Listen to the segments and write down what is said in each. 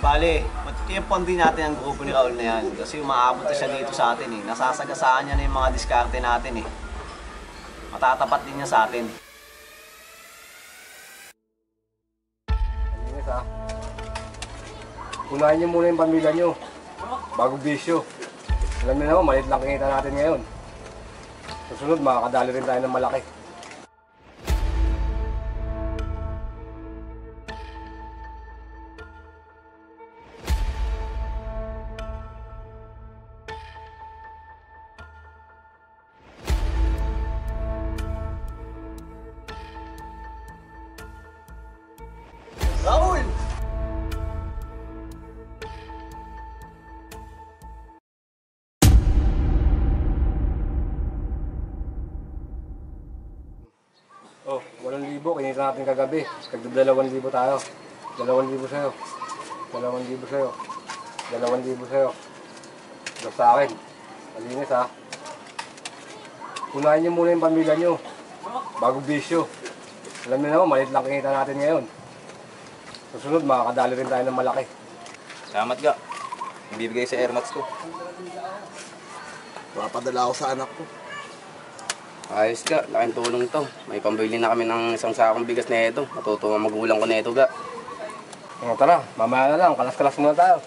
Bale, matitiyempuan din natin ang grupo ni Raul na yan kasi umaabot na siya dito sa atin eh. Nasasagasaan niya na yung mga diskarte natin eh. Matatapat din niya sa atin. Linis ha. Unahin niyo muna yung pamilya niyo bago bisyo. Alam niyo naman, maliit lang kinita natin ngayon. Susunod, makakadali rin tayo ng malaki. Raul! Oh, 8,000 kinita natin kagabi. Tagda 2,000 tayo. 2,000 sa'yo. 2,000 sa'yo. 2,000 sa'yo. Dos sa akin. Malinis ha. Unahin niyo muna yung pamilya niyo bago bisyo. Alam niyo naman, maliit lang kinita natin ngayon. Susunod, makakadali rin tayo ng malaki. Salamat ga. Ibibigay sa airmats ko. Papadala ako sa anak ko. Ayos ga, laking tulong to. May pambili na kami ng isang sakong bigas na ito. Matutuwa magulang ko na ito ga. Tara, mamaya na lang. Kalas-kalas muna tayo.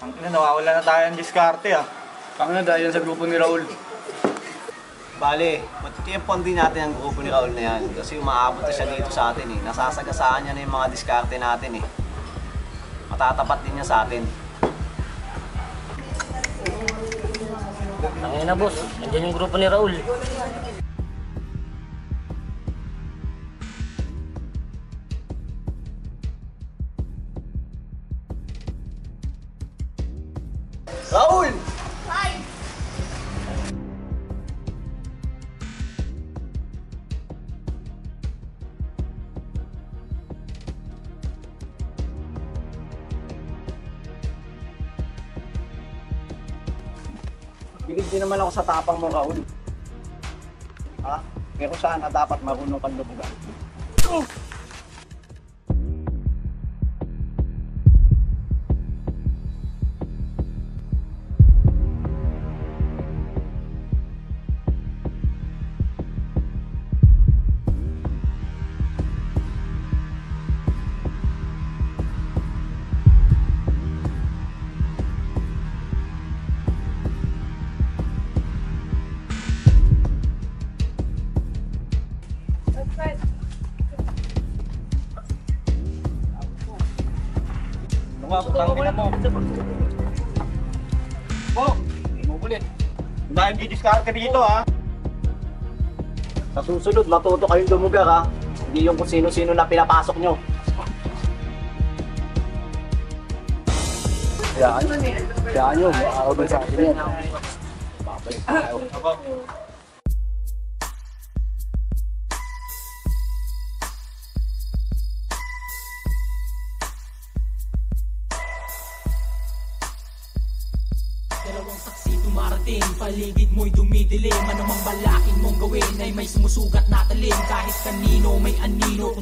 Ang ina, nawawala na tayo ng diskarte ah. Kami na dahil sa grupo ni Raul. Bale, matitiyempuan din natin ang grupo ni Raul na yan kasi umaabot na siya dito sa atin eh. Nasasagasaan niya na yung mga diskarte natin eh. Matatapat din niya sa atin. Tangina na boss, nandiyan yung grupo ni Raul. Raul! Bilig din naman ako sa tapang mo, Raul. Ha? Pero sana dapat marunong kang lubugan. Tangina mo. Oh, umuulit. Dahil di-discard ka dito ha. Sa susunod, matuto kayong lumugar ha. Hindi yung kung sino-sino na pinapasok nyo. Kayaan nyo, makakaw din sa atin yan. Babalik tayo. Dalawang saksi dumarating, paligid mo'y dumidilim. Anumang balakin mong gawin ay may sumusugat na talim. Kahit kanino may anino.